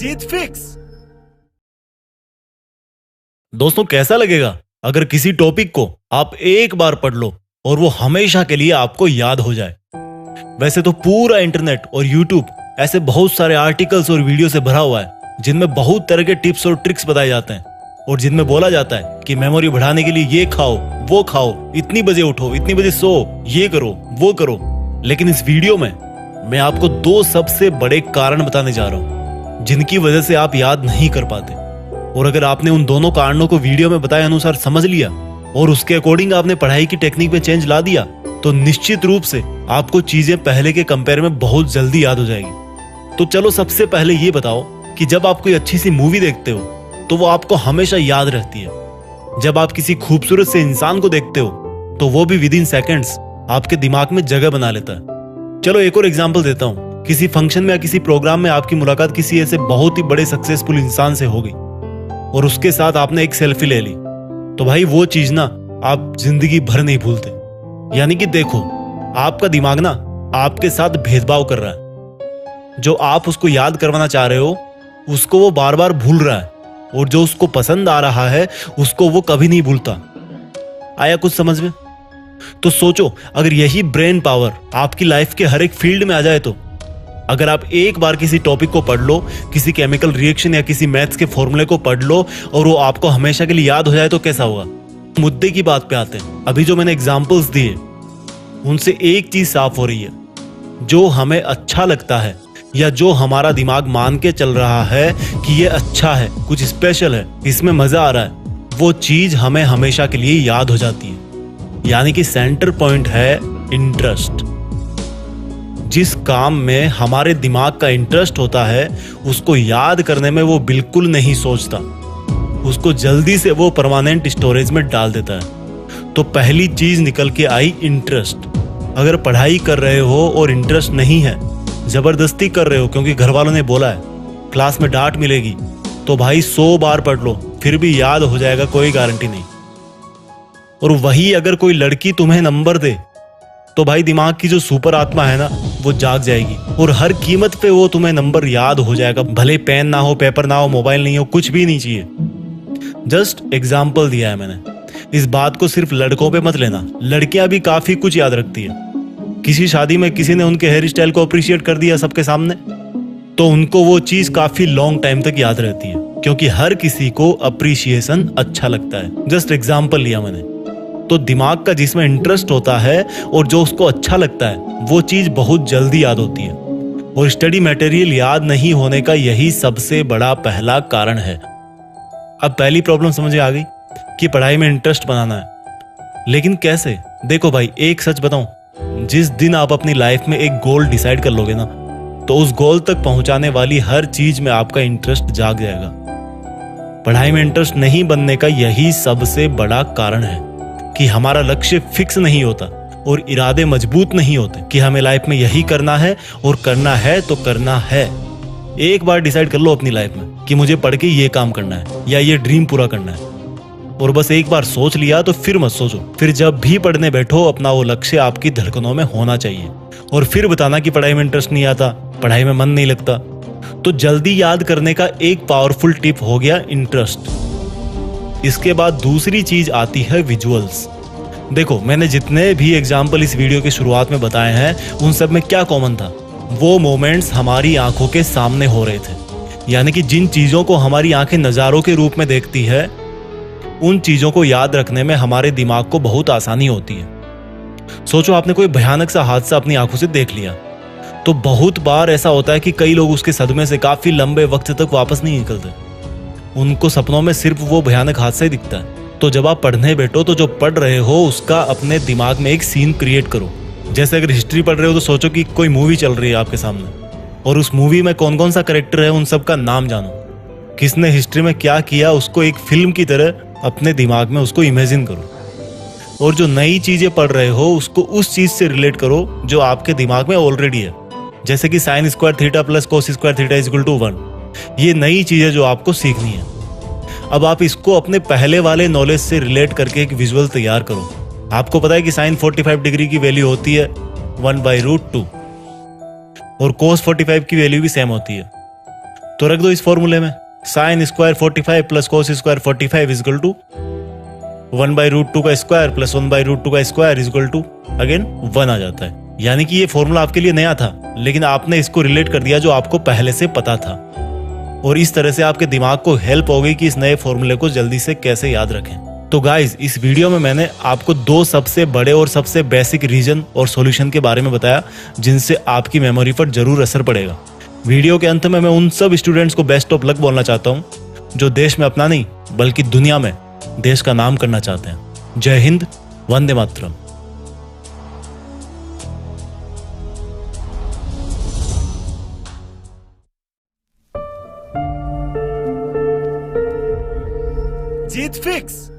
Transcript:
जीत fix. दोस्तों, कैसा लगेगा अगर किसी टॉपिक को आप एक बार पढ़ लो और वो हमेशा के लिए आपको याद हो जाए। वैसे तो पूरा इंटरनेट और यूट्यूब ऐसे बहुत सारे आर्टिकल्स और वीडियो से भरा हुआ है जिनमें बहुत तरह के टिप्स और ट्रिक्स बताए जाते हैं और जिनमें बोला जाता है कि मेमोरी बढ़ाने के लिए ये खाओ, वो खाओ, इतनी बजे उठो, इतनी बजे सो, ये करो, वो करो। लेकिन इस वीडियो में मैं आपको दो सबसे बड़े कारण बताने जा रहा हूं जिनकी वजह से आप याद नहीं कर पाते। और अगर आपने उन दोनों कारणों को वीडियो में बताए अनुसार समझ लिया और उसके अकॉर्डिंग आपने पढ़ाई की टेक्निक में चेंज ला दिया तो निश्चित रूप से आपको चीजें पहले के कंपेयर में बहुत जल्दी याद हो जाएगी। तो चलो सबसे पहले ये बताओ कि जब आप कोई अच्छी सी मूवी देखते हो तो वो आपको हमेशा याद रहती है। जब आप किसी खूबसूरत से इंसान को देखते हो तो वो भी विद इन सेकेंड्स आपके दिमाग में जगह बना लेता है। चलो एक और एग्जांपल देता हूँ। किसी फंक्शन में या किसी प्रोग्राम में आपकी मुलाकात किसी ऐसे बहुत ही बड़े सक्सेसफुल इंसान से हो गई और उसके साथ आपने एक सेल्फी ले ली, तो भाई वो चीज ना आप जिंदगी भर नहीं भूलते। यानी कि देखो, आपका दिमाग ना आपके साथ भेदभाव कर रहा है। जो आप उसको याद करवाना चाह रहे हो उसको वो बार बार भूल रहा है और जो उसको पसंद आ रहा है उसको वो कभी नहीं भूलता। आया कुछ समझ में? तो सोचो, अगर यही ब्रेन पावर आपकी लाइफ के हर एक फील्ड में आ जाए तो अगर आप एक बार किसी टॉपिक को पढ़ लो, किसी केमिकल रिएक्शन या किसी मैथ्स के फॉर्मूले को पढ़ लो और वो आपको हमेशा के लिए याद हो जाए तो कैसा होगा? मुद्दे की बात पे आते हैं। अभी जो मैंने एग्जांपल्स दिए उनसे एक चीज साफ हो रही है, जो हमें अच्छा लगता है या जो हमारा दिमाग मान के चल रहा है कि ये अच्छा है, कुछ स्पेशल है, इसमें मजा आ रहा है, वो चीज हमें हमेशा के लिए याद हो जाती है। यानी कि सेंटर पॉइंट है इंटरेस्ट। जिस काम में हमारे दिमाग का इंटरेस्ट होता है उसको याद करने में वो बिल्कुल नहीं सोचता, उसको जल्दी से वो परमानेंट स्टोरेज में डाल देता है। तो पहली चीज निकल के आई इंटरेस्ट। अगर पढ़ाई कर रहे हो और इंटरेस्ट नहीं है, जबरदस्ती कर रहे हो क्योंकि घर वालों ने बोला है, क्लास में डांट मिलेगी, तो भाई 100 बार पढ़ लो फिर भी याद हो जाएगा, कोई गारंटी नहीं। और वही अगर कोई लड़की तुम्हें नंबर दे तो भाई दिमाग की जो सुपर आत्मा है ना वो जाग जाएगी और हर कीमत पे वो तुम्हें नंबर याद हो जाएगा। भले पेन ना हो, पेपर ना हो, मोबाइल नहीं हो, कुछ भी नहीं चाहिए। जस्ट एग्जाम्पल दिया है मैंने। इस बात को सिर्फ लड़कों पे मत लेना, लड़कियां भी काफी कुछ याद रखती है। किसी शादी में किसी ने उनके हेयर स्टाइल को अप्रिशिएट कर दिया सबके सामने तो उनको वो चीज काफी लॉन्ग टाइम तक याद रहती है क्योंकि हर किसी को अप्रिशिएशन अच्छा लगता है। जस्ट एग्जाम्पल लिया मैंने। तो दिमाग का जिसमें इंटरेस्ट होता है और जो उसको अच्छा लगता है वो चीज बहुत जल्दी याद होती है। और स्टडी मटेरियल याद नहीं होने का यही सबसे बड़ा पहला कारण है। अब पहली प्रॉब्लम समझ आ गई कि पढ़ाई में इंटरेस्ट बनाना है, लेकिन कैसे? देखो भाई, एक सच बताऊं, जिस दिन आप अपनी लाइफ में एक गोल डिसाइड कर लोगे ना तो उस गोल तक पहुंचाने वाली हर चीज में आपका इंटरेस्ट जाग जाएगा। पढ़ाई में इंटरेस्ट नहीं बनने का यही सबसे बड़ा कारण है कि हमारा लक्ष्य फिक्स नहीं होता और इरादे मजबूत नहीं होते कि हमें लाइफ में यही करना है और करना है तो करना है। एक बार डिसाइड कर लो अपनी लाइफ में कि मुझे पढ़ के ये काम करना है या ये ड्रीम पूरा करना है, और बस एक बार सोच लिया तो फिर मत सोचो। फिर जब भी पढ़ने बैठो अपना वो लक्ष्य आपकी धड़कनों में होना चाहिए। और फिर बताना कि पढ़ाई में इंटरेस्ट नहीं आता, पढ़ाई में मन नहीं लगता। तो जल्दी याद करने का एक पावरफुल टिप हो गया इंटरेस्ट। इसके बाद दूसरी चीज आती है विजुअल्स। देखो, मैंने जितने भी एग्जाम्पल इस वीडियो की शुरुआत में बताए हैं उन सब में क्या कॉमन था? वो मोमेंट्स हमारी आंखों के सामने हो रहे थे। यानी कि जिन चीजों को हमारी आंखें नजारों के रूप में देखती है उन चीजों को याद रखने में हमारे दिमाग को बहुत आसानी होती है। सोचो, आपने कोई भयानक सा हादसा अपनी आंखों से देख लिया तो बहुत बार ऐसा होता है कि कई लोग उसके सदमे से काफी लंबे वक्त तक वापस नहीं निकलते। उनको सपनों में सिर्फ वो भयानक हादसा ही दिखता है। तो जब आप पढ़ने बैठो तो जो पढ़ रहे हो उसका अपने दिमाग में एक सीन क्रिएट करो। जैसे अगर हिस्ट्री पढ़ रहे हो तो सोचो कि कोई मूवी चल रही है आपके सामने और उस मूवी में कौन कौन सा कैरेक्टर है उन सब का नाम जानो, किसने हिस्ट्री में क्या किया, उसको एक फिल्म की तरह अपने दिमाग में उसको इमेजिन करो। और जो नई चीजें पढ़ रहे हो उसको उस चीज से रिलेट करो जो आपके दिमाग में ऑलरेडी है। जैसे कि sine square theta plus cos square theta is equal to 1। ये नई चीजें जो आपको सीखनी है। अब आप इसको अपने पहले वाले नॉलेज से रिलेट करके एक विजुअल तैयार करो। आपको पता है कि साइन 45 डिग्री की वैल्यू होती है 1/√2 और कोस 45 की वैल्यू भी सेम होती है। तो रख दो इस फॉर्मूले में, sine square 45 plus cos square 45 is equal to 1/√2 का स्क्वायर प्लस 1/√2 का स्क्वायर इजकल टू अगेन 1 आ जाता है। यानी कि ये फॉर्मूला आपके लिए नया था, लेकिन आपने इसको रिलेट कर दिया जो आपको पहले से पता था, और इस तरह से आपके दिमाग को हेल्प हो गई कि इस नए फॉर्मूले को जल्दी से कैसे याद रखें। तो गाइज, इस वीडियो में मैंने आपको 2 सबसे बड़े और सबसे बेसिक रीजन और सॉल्यूशन के बारे में बताया जिनसे आपकी मेमोरी पर जरूर असर पड़ेगा। वीडियो के अंत में मैं उन सब स्टूडेंट्स को बेस्ट ऑफ लक बोलना चाहता हूँ जो देश में अपना नहीं बल्कि दुनिया में देश का नाम करना चाहते हैं। जय हिंद, वंदे मातरम। जीत फिक्स।